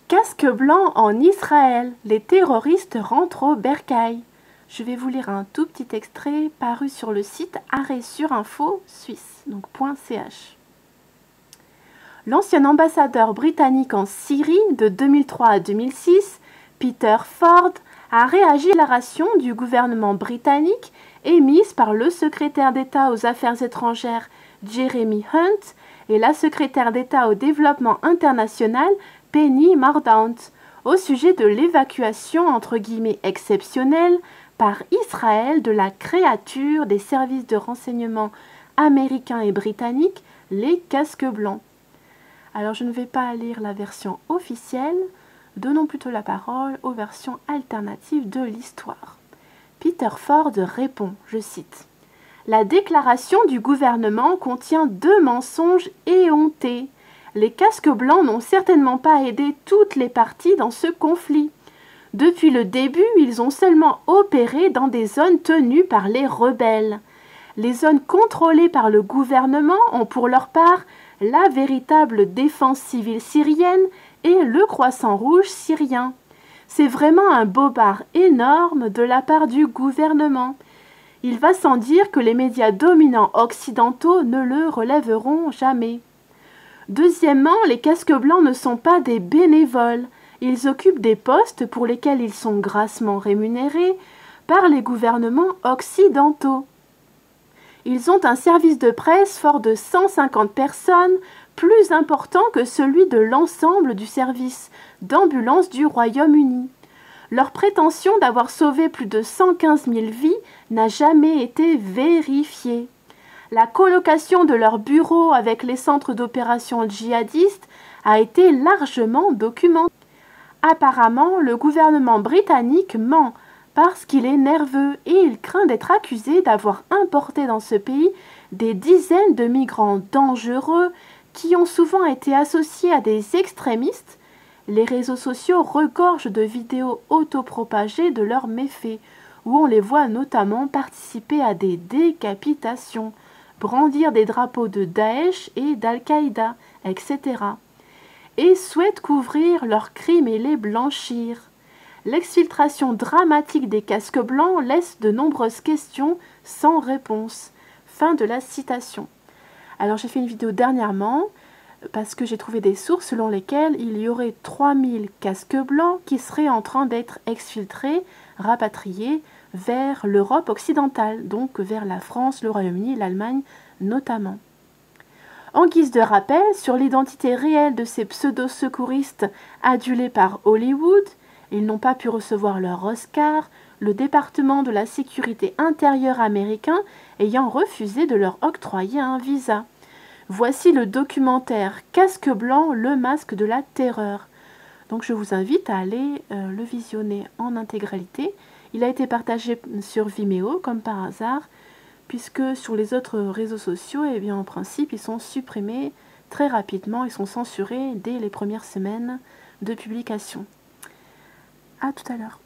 Casque blanc en Israël, les terroristes rentrent au bercail. Je vais vous lire un tout petit extrait paru sur le site Arrêt sur Info Suisse, donc .ch. L'ancien ambassadeur britannique en Syrie de 2003 à 2006, Peter Ford, a réagi à la déclaration du gouvernement britannique émise par le secrétaire d'État aux Affaires étrangères Jeremy Hunt et la secrétaire d'État au développement international Penny Mordaunt au sujet de l'évacuation entre guillemets exceptionnelle par Israël de la créature des services de renseignement américains et britanniques, les casques blancs. Alors je ne vais pas lire la version officielle, donnons plutôt la parole aux versions alternatives de l'histoire. Peter Ford répond, je cite, « La déclaration du gouvernement contient 2 mensonges éhontés. Les casques blancs n'ont certainement pas aidé toutes les parties dans ce conflit. Depuis le début, ils ont seulement opéré dans des zones tenues par les rebelles. Les zones contrôlées par le gouvernement ont pour leur part la véritable défense civile syrienne et le Croissant Rouge syrien. C'est vraiment un bobard énorme de la part du gouvernement. Il va sans dire que les médias dominants occidentaux ne le relèveront jamais. Deuxièmement, les casques blancs ne sont pas des bénévoles. Ils occupent des postes pour lesquels ils sont grassement rémunérés par les gouvernements occidentaux. Ils ont un service de presse fort de 150 personnes, plus important que celui de l'ensemble du service d'ambulance du Royaume-Uni. Leur prétention d'avoir sauvé plus de 115 000 vies n'a jamais été vérifiée. La colocation de leurs bureaux avec les centres d'opération djihadistes a été largement documentée. Apparemment, le gouvernement britannique ment parce qu'il est nerveux et il craint d'être accusé d'avoir importé dans ce pays des dizaines de migrants dangereux qui ont souvent été associés à des extrémistes. Les réseaux sociaux regorgent de vidéos autopropagées de leurs méfaits, où on les voit notamment participer à des décapitations, brandir des drapeaux de Daesh et d'Al-Qaïda, etc. et souhaitent couvrir leurs crimes et les blanchir. L'exfiltration dramatique des casques blancs laisse de nombreuses questions sans réponse. Fin de la citation. Alors j'ai fait une vidéo dernièrement parce que j'ai trouvé des sources selon lesquelles il y aurait 3000 casques blancs qui seraient en train d'être exfiltrés, rapatriés vers l'Europe occidentale, donc vers la France, le Royaume-Uni et l'Allemagne notamment. En guise de rappel sur l'identité réelle de ces pseudo-secouristes adulés par Hollywood, ils n'ont pas pu recevoir leur Oscar, le département de la sécurité intérieure américain ayant refusé de leur octroyer un visa. Voici le documentaire Casque blanc, le masque de la terreur. Donc je vous invite à aller le visionner en intégralité. Il a été partagé sur Vimeo comme par hasard, puisque sur les autres réseaux sociaux, eh bien, en principe, ils sont supprimés très rapidement, ils sont censurés dès les premières semaines de publication. À tout à l'heure.